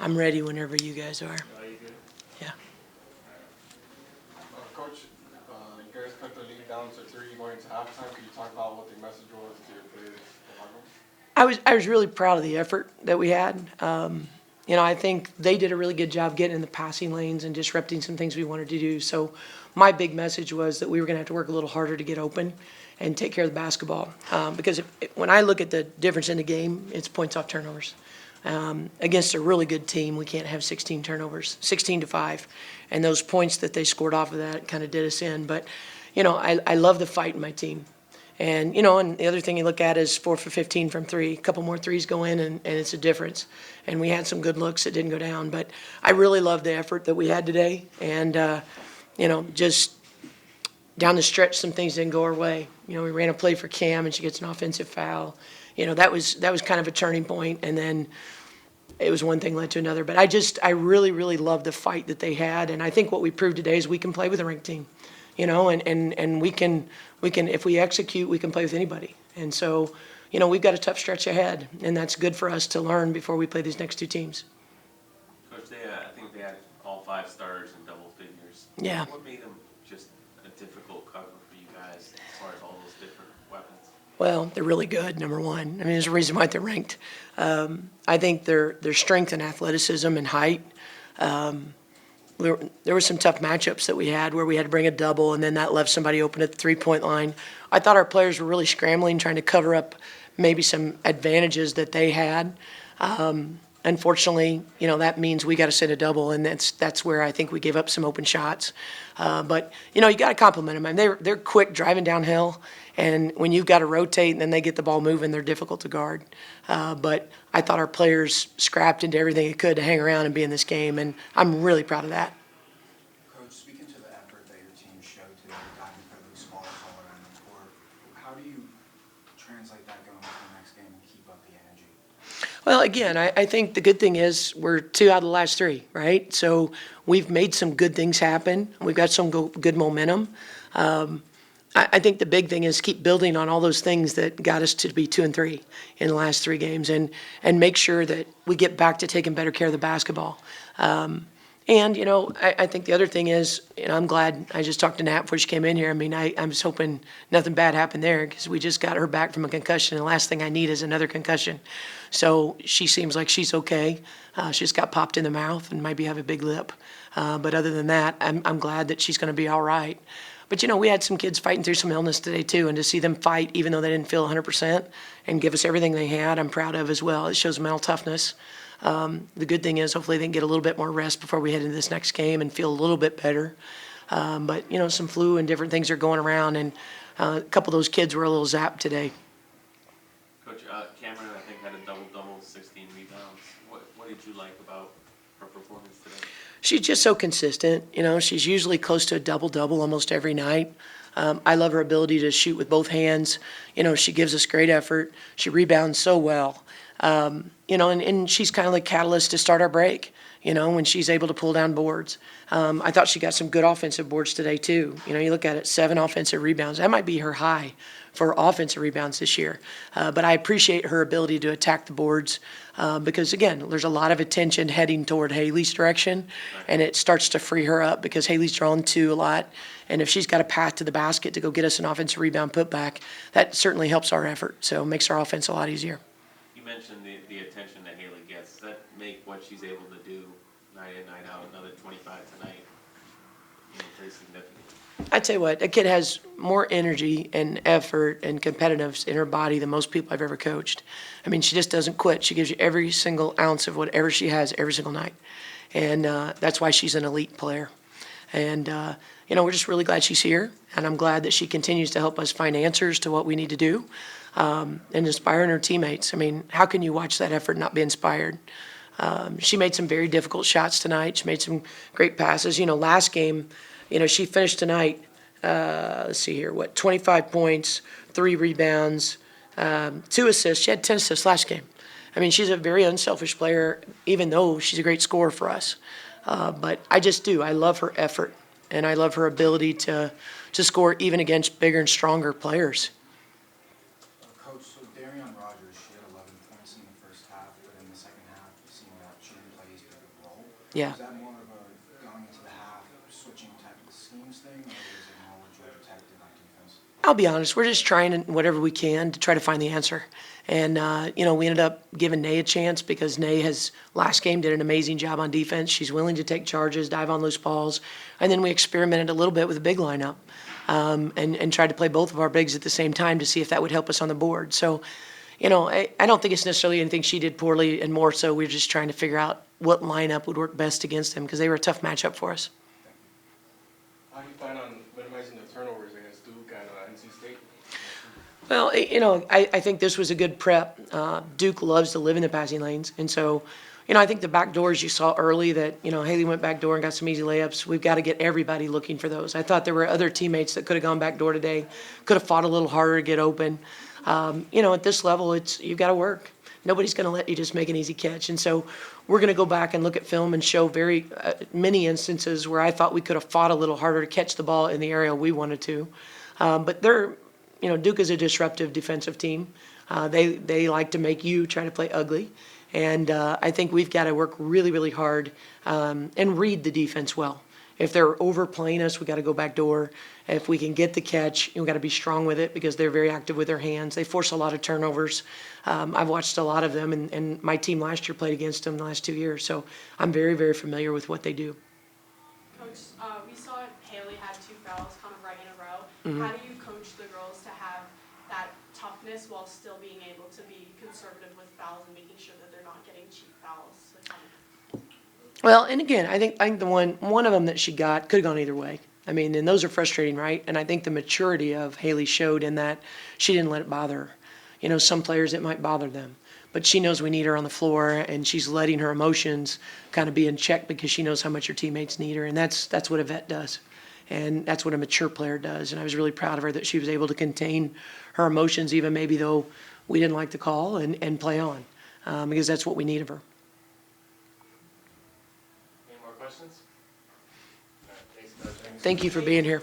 I'm ready whenever you guys are. Yeah. Coach, you guys cut the lead down to 3 going into halftime. Could you talk about what the message was to your players? I was really proud of the effort that we had. I think they did a really good job getting in the passing lanes and disrupting some things we wanted to do. So my big message was that we were going to have to work a little harder to get open and take care of the basketball. Because when I look at the difference in the game, it's points off turnovers. Against a really good team, we can't have 16 turnovers, 16-5. And those points that they scored off of that kind of did us in. But, I love the fight in my team. And, and the other thing you look at is 4 for 15 from three. A couple more threes go in, and it's a difference. And we had some good looks that didn't go down. But I really love the effort that we had today. And, just down the stretch, some things didn't go our way. We ran a play for Cam, and she gets an offensive foul. That was kind of a turning point. And then it was one thing led to another. But I really, really love the fight that they had. And I think what we proved today is we can play with a ranked team. And we can, if we execute, we can play with anybody. And so, we've got a tough stretch ahead, and that's good for us to learn before we play these next two teams. Coach, I think they had all 5 starters in double figures. Yeah. What made them just a difficult cover for you guys as far as all those different weapons? Well, they're really good, number one. I mean, there's a reason why they're ranked. I think their strength and athleticism and height. There were some tough matchups that we had where we had to bring a double, and then that left somebody open at the three-point line. I thought our players were really scrambling, trying to cover up maybe some advantages that they had. Unfortunately, that means we got to set a double, and that's where I think we gave up some open shots. But you got to compliment them. I mean, they're quick driving downhill, and when you've got to rotate and then they get the ball moving, they're difficult to guard. But I thought our players scrapped into everything they could to hang around and be in this game, and I'm really proud of that. Coach, speaking to the effort that your team showed today, got incredibly small all around the court, how do you translate that going into the next game and keep up the energy? Well, again, I think the good thing is we're 2 out of the last 3, right? So we've made some good things happen. We've got some good momentum. I think the big thing is keep building on all those things that got us to be 2 and 3 in the last 3 games, and make sure that we get back to taking better care of the basketball. I think the other thing is, I'm glad I just talked to Nat before she came in here. I mean, I'm just hoping nothing bad happened there because we just got her back from a concussion, and the last thing I need is another concussion. So she seems like she's okay. She just got popped in the mouth and maybe have a big lip. But other than that, I'm glad that she's going to be all right. But, we had some kids fighting through some illness today, too, and to see them fight even though they didn't feel 100% and give us everything they had, I'm proud of as well. It shows mental toughness. The good thing is hopefully they can get a little bit more rest before we head into this next game and feel a little bit better. But, some flu and different things are going around, and a couple of those kids were a little zapped today. Coach, Cameron, I think, had a double-double, 16 rebounds. What did you like about her performance today? She's just so consistent. She's usually close to a double-double almost every night. I love her ability to shoot with both hands. She gives us great effort. She rebounds so well. And she's kind of the catalyst to start our break, when she's able to pull down boards. I thought she got some good offensive boards today, too. You look at it, 7 offensive rebounds. That might be her high for offensive rebounds this year. But I appreciate her ability to attack the boards because, again, there's a lot of attention heading toward Haley's direction, and it starts to free her up because Haley's drawn 2 a lot. And if she's got a path to the basket to go get us an offensive rebound putback, that certainly helps our effort. So it makes our offense a lot easier. You mentioned the attention that Haley gets. Does that make what she's able to do night in, night out, another 25 tonight, pretty significant? I tell you what, that kid has more energy and effort and competitiveness in her body than most people I've ever coached. I mean, she just doesn't quit. She gives you every single ounce of whatever she has every single night. And that's why she's an elite player. And, we're just really glad she's here. And I'm glad that she continues to help us find answers to what we need to do and inspiring her teammates. I mean, how can you watch that effort and not be inspired? She made some very difficult shots tonight. She made some great passes. Last game, she finished tonight, let's see here, 25 points, 3 rebounds, 2 assists. She had 10 assists last game. I mean, she's a very unselfish player, even though she's a great scorer for us. But I just do. I love her effort, and I love her ability to score even against bigger and stronger players. Coach, so Darian Rogers, she had 11 points in the first half, but in the second half, it seemed that she didn't play as big a role. Yeah. Was that more of a going into the half, switching tactical schemes thing, or was it more what Georgia Tech did on defense? I'll be honest, we're just trying whatever we can to try to find the answer. And, we ended up giving Nay a chance because Nay last game did an amazing job on defense. She's willing to take charges, dive on loose balls. And then we experimented a little bit with a big lineup and tried to play both of our bigs at the same time to see if that would help us on the board. So, I don't think it's necessarily anything she did poorly, and more so we're just trying to figure out what lineup would work best against them because they were a tough matchup for us. How do you plan on minimizing the turnovers against Duke and NC State? Well, I think this was a good prep. Duke loves to live in the passing lanes. And so, I think the back doors you saw early that, Haley went back door and got some easy layups. We've got to get everybody looking for those. I thought there were other teammates that could have gone back door today, could have fought a little harder to get open. At this level, you've got to work. Nobody's going to let you just make an easy catch. And so we're going to go back and look at film and show very many instances where I thought we could have fought a little harder to catch the ball in the area we wanted to. But Duke is a disruptive defensive team. They like to make you try to play ugly. And I think we've got to work really, really hard and read the defense well. If they're overplaying us, we got to go back door. If we can get the catch, we got to be strong with it because they're very active with their hands. They force a lot of turnovers. I've watched a lot of them, and my team last year played against them the last 2 years. So I'm very, very familiar with what they do. Coach, we saw Haley had 2 fouls kind of right in a row. How do you coach the girls to have that toughness while still being able to be conservative with fouls and making sure that they're not getting cheap fouls? Well, and again, I think the one of them that she got could have gone either way. I mean, and those are frustrating, right? And I think the maturity of Haley showed in that she didn't let it bother her. Some players it might bother them, but she knows we need her on the floor, and she's letting her emotions kind of be in check because she knows how much her teammates need her, and that's what a vet does, and that's what a mature player does. And I was really proud of her that she was able to contain her emotions, even maybe though we didn't like the call, and play on because that's what we need of her. Any more questions? All right, thanks, Coach. Thank you for being here.